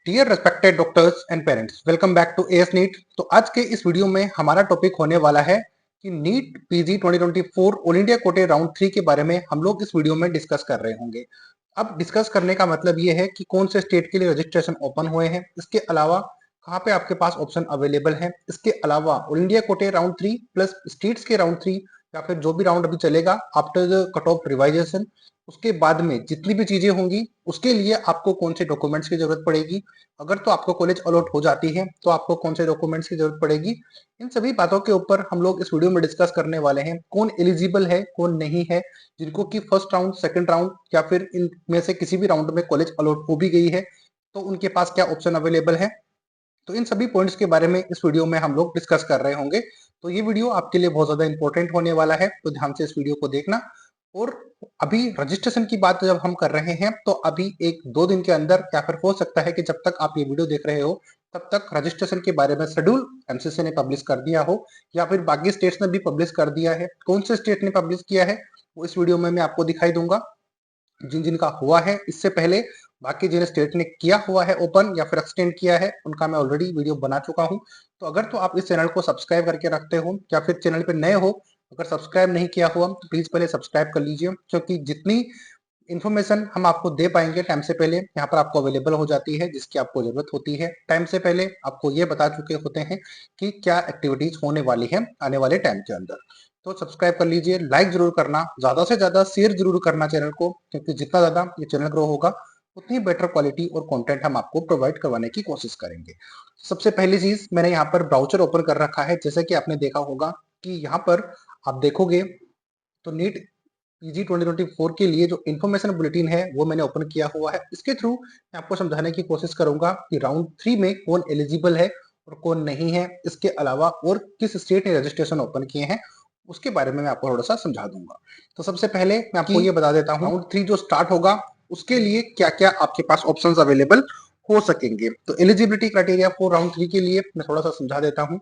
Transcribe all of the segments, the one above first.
Dear respected doctors and parents, welcome back to AS NEET. तो आज के इस वीडियो में हमारा टॉपिक होने वाला है कि नीट पीजी 2024 ऑल इंडिया कोटे राउंड 3 के बारे में हम लोग इस वीडियो में डिस्कस कर रहे होंगे। अब डिस्कस करने का मतलब ये है कि कौन से स्टेट के लिए रजिस्ट्रेशन ओपन हुए हैं, इसके अलावा कहाँ पे आपके पास ऑप्शन अवेलेबल है, इसके अलावा ऑल इंडिया कोटे राउंड 3 प्लस स्टेट्स के राउंड 3 या फिर जो भी राउंड अभी चलेगा आफ्टर द कट ऑफ रिवाइजेशन, उसके बाद में जितनी भी चीजें होंगी उसके लिए आपको कौन से डॉक्यूमेंट्स की जरूरत पड़ेगी, अगर तो आपको कॉलेज अलॉट हो जाती है तो आपको कौन से डॉक्यूमेंट्स की जरूरत पड़ेगी। इन सभी बातों के ऊपर हम लोग इस वीडियो में डिस्कस करने वाले हैं। कौन एलिजिबल है, कौन नहीं है, जिनको कि फर्स्ट राउंड, सेकंड राउंड या फिर इनमें से किसी भी राउंड में कॉलेज अलॉट हो भी गई है तो उनके पास क्या ऑप्शन अवेलेबल है। तो इन सभी पॉइंट्स के बारे में इस वीडियो में हम लोग डिस्कस कर रहे होंगे। तो ये वीडियो आपके लिए बहुत ज्यादा इंपॉर्टेंट होने वाला है, तो ध्यान से इस वीडियो को देखना। और अभी रजिस्ट्रेशन की बात जब हम कर रहे हैं तो अभी एक दो दिन के अंदर या फिर हो सकता है कि जब तक आप ये वीडियो देख रहे हो तब तक रजिस्ट्रेशन के बारे में शेड्यूल एमसीसी ने पब्लिश कर दिया हो या फिर बाकी स्टेट्स ने भी पब्लिश कर दिया है। कौन से स्टेट ने पब्लिश किया है वो इस वीडियो में मैं आपको दिखाई दूंगा। जिन जिनका हुआ है इससे पहले, बाकी जिन स्टेट ने किया हुआ है ओपन या फिर एक्सटेंड किया है, उनका मैं ऑलरेडी वीडियो बना चुका हूं। तो अगर तो आप इस चैनल को सब्सक्राइब करके रखते हो या फिर चैनल पे नए हो, अगर सब्सक्राइब नहीं किया हुआ तो प्लीज पहले सब्सक्राइब कर लीजिए, क्योंकि जितनी इन्फॉर्मेशन हम आपको दे पाएंगे टाइम से पहले यहाँ पर आपको अवेलेबल हो जाती है, जिसकी आपको जरूरत होती है। टाइम से पहले आपको ये बता चुके होते हैं कि क्या एक्टिविटीज होने वाली है आने वाले टाइम के अंदर। तो सब्सक्राइब कर लीजिए, लाइक जरूर करना, ज्यादा से ज्यादा शेयर जरूर करना चैनल को, क्योंकि जितना ज्यादा ये चैनल ग्रो होगा उतनी बेटर क्वालिटी और कंटेंट हम आपको प्रोवाइड करवाने की कोशिश करेंगे। सबसे पहली चीज, मैंने यहाँ पर ब्राउचर ओपन कर रखा है। जैसे कि आपने देखा होगा कि यहाँ पर आप देखोगे तो नीट पीजी 2024 के लिए जो इन्फॉर्मेशन बुलेटिन है वो मैंने ओपन किया हुआ है। इसके थ्रू मैं आपको समझाने की कोशिश करूंगा कि राउंड 3 में कौन एलिजिबल है और कौन नहीं है, इसके अलावा और किस स्टेट ने रजिस्ट्रेशन ओपन किए हैं उसके बारे में मैं आपको थोड़ा सा समझा दूंगा। तो सबसे पहले मैं आपको ये बता देता हूँ राउंड 3 जो स्टार्ट होगा उसके लिए क्या क्या आपके पास ऑप्शन अवेलेबल हो सकेंगे। तो एलिजिबिलिटी क्राइटेरिया फॉर राउंड 3 के लिए मैं थोड़ा सा समझा देता हूँ।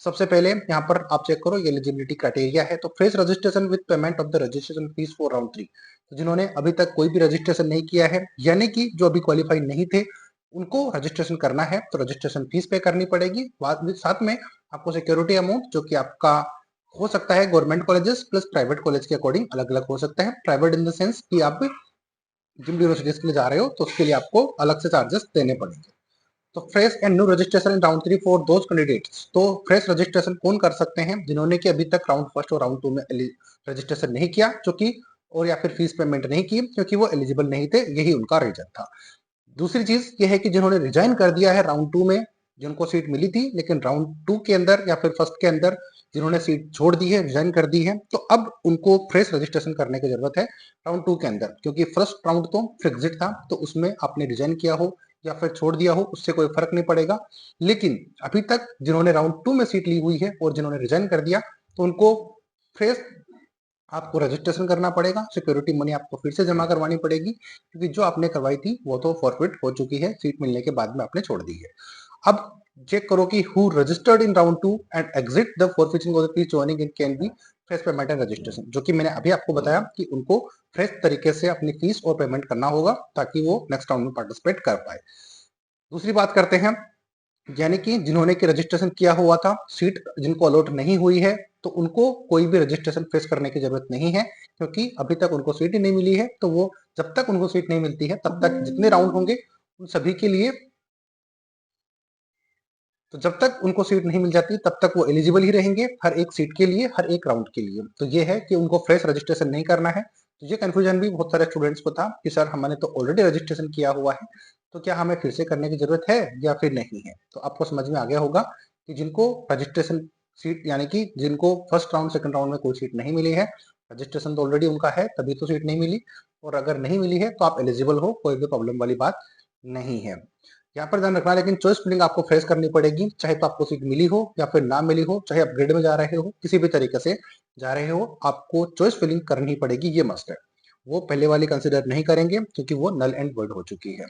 सबसे पहले यहाँ पर आप चेक करो, ये एलिजिबिलिटी क्राइटेरिया है। तो fresh registration with payment of the registration fees for round 3। तो जिन्होंने अभी तक कोई भी रजिस्ट्रेशन नहीं किया है, यानी कि जो अभी क्वालिफाई नहीं थे, उनको रजिस्ट्रेशन करना है तो रजिस्ट्रेशन फीस पे करनी पड़ेगी। साथ में आपको सिक्योरिटी अमाउंट, जो कि आपका हो सकता है government colleges plus private college के अकॉर्डिंग अलग अलग हो सकता है। प्राइवेट इन द सेंस कि आप जिन यूनिवर्सिटीज के लिए जा रहे हो तो उसके लिए आपको अलग से चार्जेस देने पड़ेंगे। तो fresh and new registration in round 3 for those candidates. तो फ्रेश रजिस्ट्रेशन कौन कर सकते हैं? जिन्होंने कि अभी तक राउंड फर्स्ट और राउंड 2 में रजिस्ट्रेशन नहीं किया, क्योंकि और या फिर फीस पेमेंट नहीं की क्योंकि वो एलिजिबल नहीं थे, यही उनका रीजन था। दूसरी चीज ये है कि जिन्होंने रिजाइन कर दिया है राउंड 2 में, जिनको सीट मिली थी लेकिन राउंड 2 के अंदर या फिर फर्स्ट के अंदर जिन्होंने सीट छोड़ दी है, रिजाइन कर दी है, तो अब उनको फ्रेश रजिस्ट्रेशन करने की जरूरत है राउंड 2 के अंदर। क्योंकि फर्स्ट राउंड तो फिक्स्ड था, तो उसमें आपने रिजाइन किया हो या फिर छोड़ दिया हो उससे कोई फर्क नहीं पड़ेगा। लेकिन अभी तक जिन्होंने राउंड 2 में सीट ली हुई है और जिन्होंने रिजाइन कर दिया, तो उनको फ्रेश आपको रजिस्ट्रेशन करना पड़ेगा, सिक्योरिटी मनी आपको फिर से जमा करवानी पड़ेगी, क्योंकि जो आपने करवाई थी वो तो फॉरफिट हो चुकी है, सीट मिलने के बाद में आपने छोड़ दी है। अब चेक करो कि who registered in round 2 and exit the forfeiting of the fees joining in can be fresh payment and registration, जो कि मैंने अभी आपको बताया कि उनको फ्रेश तरीके से अपनी फीस और पेमेंट करना होगा ताकि वो नेक्स्ट राउंड में पार्टिसिपेट कर पाए। दूसरी बात करते हैं, यानी कि जिन्होंने की रजिस्ट्रेशन किया हुआ था, सीट जिनको अलॉट नहीं हुई है, तो उनको कोई भी रजिस्ट्रेशन फेस करने की जरूरत नहीं है, क्योंकि अभी तक उनको सीट ही नहीं मिली है। तो वो जब तक उनको सीट नहीं मिलती है तब तक जितने राउंड होंगे उन सभी के लिए, तो जब तक उनको सीट नहीं मिल जाती तब तक वो एलिजिबल ही रहेंगे हर एक सीट के लिए, हर एक राउंड के लिए। तो ये है कि उनको फ्रेश रजिस्ट्रेशन नहीं करना है। तो ये कंफ्यूजन भी बहुत सारे स्टूडेंट्स को था कि सर हमने तो ऑलरेडी रजिस्ट्रेशन किया हुआ है, तो क्या हमें फिर से करने की जरूरत है या फिर नहीं है। तो आपको समझ में आ गया होगा कि जिनको रजिस्ट्रेशन सीट, यानी कि जिनको फर्स्ट राउंड सेकंड राउंड में कोई सीट नहीं मिली है, रजिस्ट्रेशन तो ऑलरेडी उनका है तभी तो सीट नहीं मिली, और अगर नहीं मिली है तो आप एलिजिबल हो, कोई भी प्रॉब्लम वाली बात नहीं है। यहाँ पर ध्यान रखना, लेकिन चॉइस फिलिंग आपको फेस करनी पड़ेगी, चाहे तो आपको सीट मिली हो या फिर ना मिली हो, चाहे आप ग्रेड में जा रहे हो, किसी भी तरीके से जा रहे हो, आपको चॉइस फिलिंग करनी पड़ेगी, ये मस्ट है। वो पहले वाली कंसिडर नहीं करेंगे क्योंकि वो नल एंड वर्ड हो चुकी है।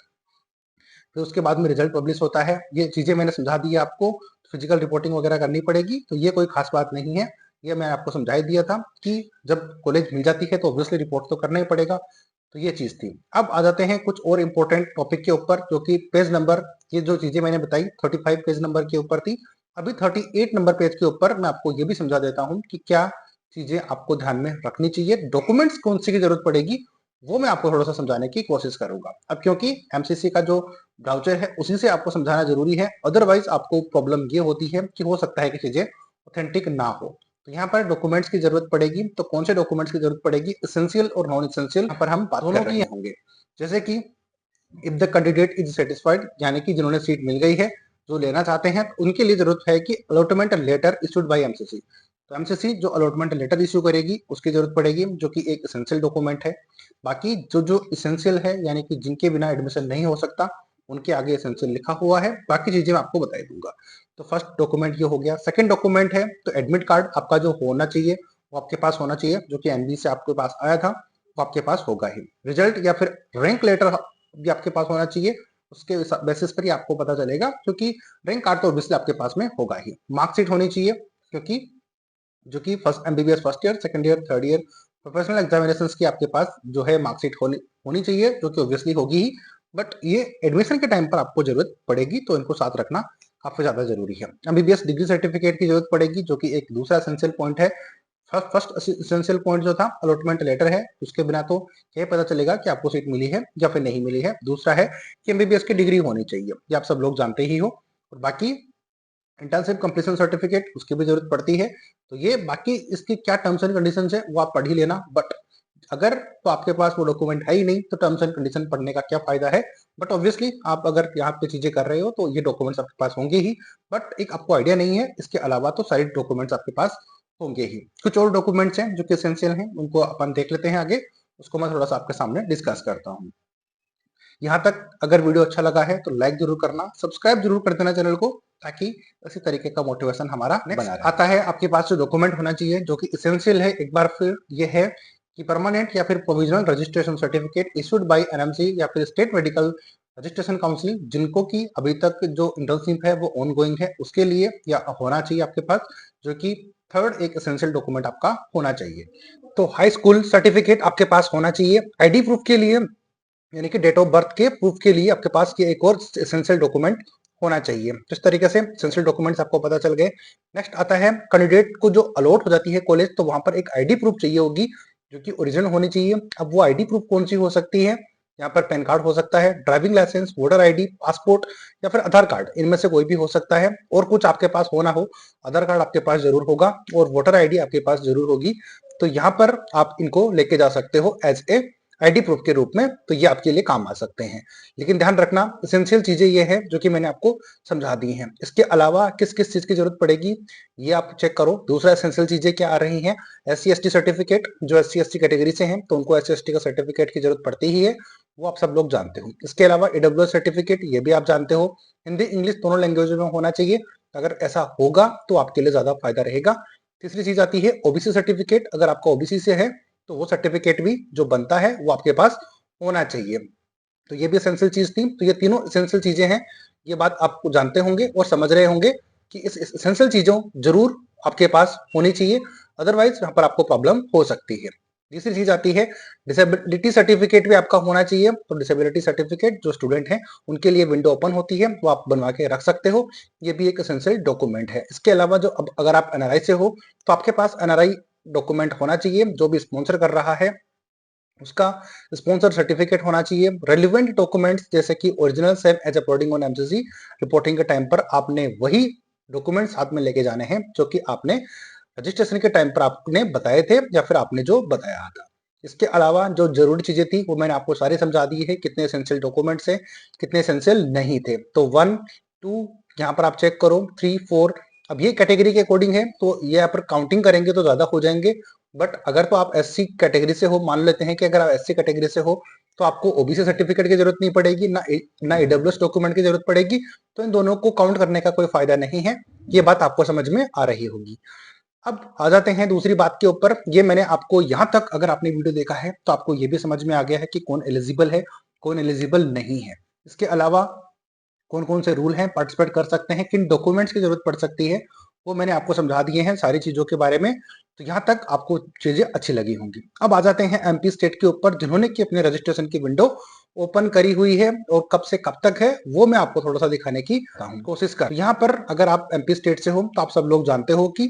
फिर उसके बाद में रिजल्ट पब्लिश होता है, ये चीजें मैंने समझा दी है आपको। फिजिकल रिपोर्टिंग वगैरह करनी पड़ेगी, तो ये कोई खास बात नहीं है, ये मैं आपको समझा ही दिया था कि जब कॉलेज मिल जाती है तो ऑब्वियसली रिपोर्ट तो करना ही पड़ेगा। तो ये चीज थी। अब आ जाते हैं कुछ और इम्पोर्टेंट टॉपिक के ऊपर, जो कि पेज नंबर, ये जो चीजें मैंने बताई 35 पेज नंबर के ऊपर थी, अभी 38 नंबर पेज के ऊपर मैं आपको ये भी समझा देता हूँ कि क्या चीजें आपको ध्यान में रखनी चाहिए, डॉक्यूमेंट्स कौन सी की जरूरत पड़ेगी, वो मैं आपको थोड़ा सा समझाने की कोशिश करूंगा। अब क्योंकि एमसीसी का जो ब्राउचर है उसी से आपको समझाना जरूरी है, अदरवाइज आपको प्रॉब्लम ये होती है कि हो सकता है कि चीजें ऑथेंटिक ना हो। तो यहाँ पर डॉक्यूमेंट्स की जरूरत पड़ेगी, तो कौन से डॉक्यूमेंट्स की जरूरत पड़ेगी, एसेंशियल और नॉन एसेंशियल, यहाँ पर हम बात कर रहे होंगे। जैसे कि if the candidate is satisfied, यानी कि जिन्होंने सीट मिल गई है, जो लेना चाहते हैं, तो उनके लिए जरूरत है कि allotment letter issued by MCC. तो एमसीसी जो अलॉटमेंट लेटर इशू करेगी उसकी जरूरत पड़ेगी, जो कि एक एसेंशियल डॉक्यूमेंट है। बाकी जो जो एसेंशियल है, यानी कि जिनके बिना एडमिशन नहीं हो सकता, उनके आगे एसेंशियल लिखा हुआ है, बाकी चीजें मैं आपको बता दूंगा। तो फर्स्ट डॉक्यूमेंट ये हो गया। सेकंड डॉक्यूमेंट है तो एडमिट कार्ड आपका जो होना चाहिए वो आपके पास होना चाहिए, जो कि एनबी से आपके पास आया था वो आपके पास होगा ही। रिजल्ट या फिर रैंक लेटर भी आपके पास होना चाहिए, उसके बेसिस पर ही आपको पता चलेगा, क्योंकि रैंक कार्ड तो ऑब्वियसली आपके पास में होगा ही। मार्कशीट होनी चाहिए, क्योंकि जो कि first MBBS first year, second year, third year professional examination की आपके पास जो है मार्कशीट होनी चाहिए, जो कि ऑब्वियसली होगी ही। बट ये एडमिशन के टाइम पर आपको जरूरत पड़ेगी, तो इनको साथ रखना काफी ज्यादा जरूरी है। एमबीबीएस डिग्री सर्टिफिकेट की जरूरत पड़ेगी, जो कि एक दूसरा एसेंशियल पॉइंट है। फर्स्ट एसेंशियल पॉइंट जो था अलॉटमेंट लेटर है, उसके बिना तो क्या पता चलेगा कि आपको सीट मिली है या फिर नहीं मिली है। दूसरा है कि एमबीबीएस की डिग्री होनी चाहिए, ये आप सब लोग जानते ही हो। और बाकी इंटर्नशिप कंप्लीशन सर्टिफिकेट, उसकी भी जरूरत पड़ती है। तो ये बाकी इसकी क्या टर्म्स एंड कंडीशन है वो आप पढ़ ही लेना। बट अगर तो आपके पास वो डॉक्यूमेंट है ही नहीं, तो टर्म्स एंड कंडीशन पढ़ने का क्या फायदा है। बट ऑब्वियसली आप अगर यहाँ पे चीजें कर रहे हो तो ये डॉक्यूमेंट्स आपके पास होंगे ही। बट एक आपको आइडिया नहीं है, इसके अलावा तो सारे डॉक्यूमेंट्स आपके पास होंगे ही। कुछ और डॉक्यूमेंट्स हैं जो कि एसेंशियल हैं, उनको अपन देख लेते हैं आगे, उसको मैं थोड़ा सा आपके सामने डिस्कस करता हूँ। यहाँ तक अगर वीडियो अच्छा लगा है तो लाइक जरूर करना, सब्सक्राइब जरूर कर देना चैनल को, ताकि इसी तरीके का मोटिवेशन हमारा बना रहे। आता है आपके पास जो डॉक्यूमेंट होना चाहिए, जो कि एसेंशियल है, एक बार फिर ये है कि परमानेंट या फिर provisional registration certificate issued by NMC या फिर स्टेट मेडिकल रजिस्ट्रेशन काउंसिल, जिनको की अभी तक जो इंटर्नशिप है वो ऑनगोइंग है, उसके लिए या होना चाहिए आपके पास, जो कि थर्ड एक एसेंशियल डॉक्यूमेंट आपका होना चाहिए। तो हाई स्कूल सर्टिफिकेट आपके पास होना चाहिए। आईडी प्रूफ के लिए, यानी कि डेट ऑफ बर्थ के प्रूफ के लिए आपके पास ये एक और एसेंशियल डॉक्यूमेंट होना चाहिए। तो इस तरीके से एसेंशियल डॉक्यूमेंट्स आपको पता चल गए। नेक्स्ट आता है कैंडिडेट को जो अलॉट हो जाती है कॉलेज, तो वहां पर एक आईडी प्रूफ चाहिए होगी, जो कि ओरिजिनल होनी चाहिए। अब वो आईडी प्रूफ कौन सी हो सकती है, यहाँ पर पैन कार्ड हो सकता है, driving licence, voter ID, passport या फिर आधार कार्ड, इनमें से कोई भी हो सकता है। और कुछ आपके पास हो ना हो, आधार कार्ड आपके पास जरूर होगा और वोटर आईडी आपके पास जरूर होगी। तो यहाँ पर आप इनको लेके जा सकते हो एज ए आईडी प्रूफ के रूप में, तो ये आपके लिए काम आ सकते हैं। लेकिन ध्यान रखना, एसेंशियल चीजें ये है जो कि मैंने आपको समझा दी हैं। इसके अलावा किस किस चीज की जरूरत पड़ेगी ये आप चेक करो। दूसरा एसेंशियल चीजें क्या आ रही हैं, SC ST सर्टिफिकेट, जो SC ST कैटेगरी से हैं तो उनको SC ST का सर्टिफिकेट की जरूरत पड़ती ही है, वो आप सब लोग जानते हो। इसके अलावा AWS सर्टिफिकेट, ये भी आप जानते हो, हिंदी इंग्लिश दोनों लैंग्वेज में होना चाहिए। अगर ऐसा होगा तो आपके लिए ज्यादा फायदा रहेगा। तीसरी चीज आती है ओबीसी सर्टिफिकेट, अगर आपका ओबीसी से है तो वो सर्टिफिकेट भी जो बनता है वो आपके पास होना चाहिए। तो ये भी एसेंशियल चीज थी। तो ये तीनों एसेंशियल चीजें हैं, ये बात आप जानते होंगे और समझ रहे होंगे कि इस एसेंशियल चीजों जरूर आपके पास होनी चाहिए, अदरवाइज यहाँ पर आपको प्रॉब्लम हो सकती है। तीसरी चीज आती है डिसेबिलिटी सर्टिफिकेट भी आपका होना चाहिए। तो डिसेबिलिटी सर्टिफिकेट जो स्टूडेंट हैं उनके लिए विंडो ओपन होती है, वो आप बनवा के रख सकते हो, ये भी एक एसेंशियल डॉक्यूमेंट है। इसके अलावा जो अगर आप एनआरआई से हो तो आपके पास एनआरआई डॉक्यूमेंट होना चाहिए, जो भी स्पॉन्सर कर रहा है उसका स्पॉन्सर सर्टिफिकेट होना चाहिए। रेलिवेंट डॉक्यूमेंट्स जैसे कि original same as uploading on MCC, reporting के टाइम पर आपने वही डॉक्यूमेंट साथ में लेके जाने हैं जो कि आपने रजिस्ट्रेशन के टाइम पर आपने बताए थे या फिर आपने जो बताया था। इसके अलावा जो जरूरी चीजें थी वो मैंने आपको सारी समझा दी है, कितने एसेंशियल डॉक्यूमेंट्स है, कितने एसेंशियल नहीं थे। तो 1 2 यहाँ पर आप चेक करो, 3 4, अब ये कैटेगरी के अकॉर्डिंग है, तो ये यहाँ पर काउंटिंग करेंगे तो ज्यादा हो जाएंगे। बट अगर तो आप SC कैटेगरी से हो, मान लेते हैं कि अगर आप SC कैटेगरी से हो तो आपको ओबीसी सर्टिफिकेट की जरूरत नहीं पड़ेगी, ना AWS डॉक्यूमेंट की जरूरत पड़ेगी। तो इन दोनों को काउंट करने का कोई फायदा नहीं है, ये बात आपको समझ में आ रही होगी। अब आ जाते हैं दूसरी बात के ऊपर। ये मैंने आपको यहाँ तक अगर आपने वीडियो देखा है तो आपको ये भी समझ में आ गया है कि कौन एलिजिबल है, कौन एलिजिबल नहीं है। इसके अलावा कौन कौन से रूल हैं, पार्टिसिपेट कर सकते हैं, किन डॉक्यूमेंट्स की जरूरत पड़ सकती है, वो मैंने आपको समझा दिए हैं सारी चीजों के बारे में। तो यहाँ तक आपको चीजें अच्छी लगी होंगी। अब आ जाते हैं एमपी स्टेट के ऊपर, जिन्होंने की अपने रजिस्ट्रेशन की विंडो ओपन करी हुई है और कब से कब तक है वो मैं आपको थोड़ा सा दिखाने की कोशिश कर। यहाँ पर अगर आप एमपी स्टेट से हो तो आप सब लोग जानते हो कि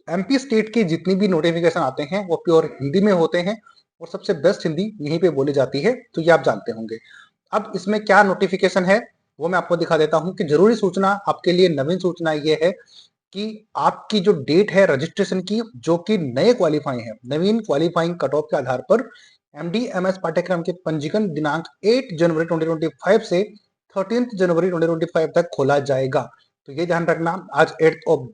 एमपी स्टेट की जितनी भी नोटिफिकेशन आते हैं वो प्योर हिंदी में होते हैं और सबसे बेस्ट हिंदी यहीं पे बोली जाती है, तो ये आप जानते होंगे। अब इसमें क्या नोटिफिकेशन है वो मैं आपको दिखा देता हूं कि जरूरी सूचना आपके लिए नवीन सूचना ये है कि आपकी जो डेट है रजिस्ट्रेशन की, जो कि नए क्वालिफाई है, नवीन क्वालिफाइंग कट ऑफ के आधार पर एमडी-एमएस पाठ्यक्रम के पंजीकरण दिनांक 8 जनवरी 2025 से 13 जनवरी 2025 तक खोला जाएगा। तो ये ध्यान रखना, आज 8 ऑफ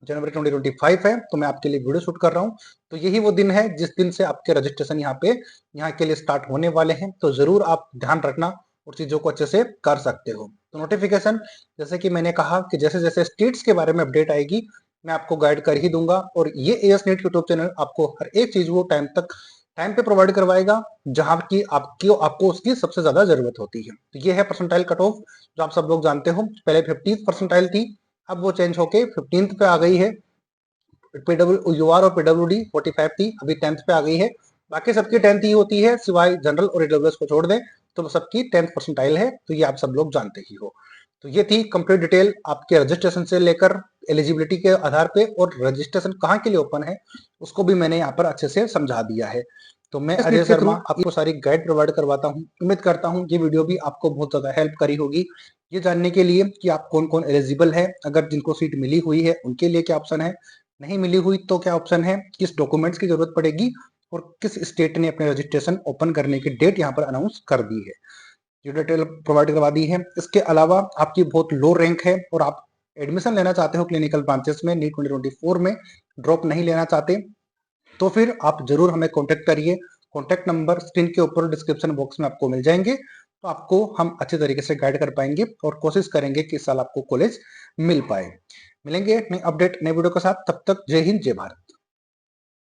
जनवरी 2025 है, तो मैं आपके लिए वीडियो शूट कर रहा हूँ। तो यही वो दिन है जिस दिन से आपके रजिस्ट्रेशन यहाँ के लिए स्टार्ट होने वाले हैं। तो जरूर आप ध्यान रखना और चीजों को अच्छे से कर सकते हो। तो नोटिफिकेशन, जैसे कि मैंने कहा कि जैसे जैसे स्टेट्स के बारे में अपडेट आएगी मैं आपको गाइड कर ही दूंगा, और ये एएस नीट यूट्यूब चैनल आपको हर एक चीज वो टाइम पे प्रोवाइड करवाएगा जहां की आपको उसकी सबसे ज्यादा जरूरत होती है। तो ये है परसेंटाइल कट ऑफ, जो आप सब लोग जानते हो पहले 50 परसेंटाइल थी, अब वो चेंज होके 15th पे आ गई है। पीडब्ल्यू यूआर और पीडब्ल्यूडी 45 थी, अभी 10th पे आ गई है। बाकी सबकी 10th ही होती है, सिवाय जनरल और ईडब्ल्यूएस को छोड़ दें तो सबकी 10th परसेंटाइल है। तो ये आप सब लोग जानते ही हो। तो ये थी कंप्लीट डिटेल आपके रजिस्ट्रेशन से लेकर एलिजिबिलिटी के आधार पे, और रजिस्ट्रेशन कहाँ के लिए ओपन है उसको भी मैंने यहाँ पर अच्छे से समझा दिया है। तो मैं अजय शर्मा आपको सारी गाइड प्रोवाइड करवाता हूँ। उम्मीद करता हूँ ये वीडियो भी आपको बहुत ज्यादा हेल्प करी होगी ये जानने के लिए कि आप कौन कौन एलिजिबल है, अगर जिनको सीट मिली हुई है उनके लिए क्या ऑप्शन है, नहीं मिली हुई तो क्या ऑप्शन है, किस डॉक्यूमेंट्स की जरूरत पड़ेगी, और किस स्टेट ने अपने रजिस्ट्रेशन ओपन करने की डेट यहाँ पर अनाउंस कर दी है। ये डिटेल प्रोवाइड करवा दी है। इसके अलावा आपकी बहुत लो रैंक है और आप एडमिशन लेना चाहते हो क्लिनिकल ब्रांचेस में नीट 2024 में, ड्रॉप नहीं लेना चाहते, तो फिर आप जरूर हमें कॉन्टेक्ट करिए। कॉन्टेक्ट नंबर स्क्रीन के ऊपर डिस्क्रिप्शन बॉक्स में आपको मिल जाएंगे। तो आपको हम अच्छे तरीके से गाइड कर पाएंगे और कोशिश करेंगे कि इस साल आपको कॉलेज मिल पाए। मिलेंगे नए अपडेट नए वीडियो के साथ, तब तक जय हिंद जय भारत।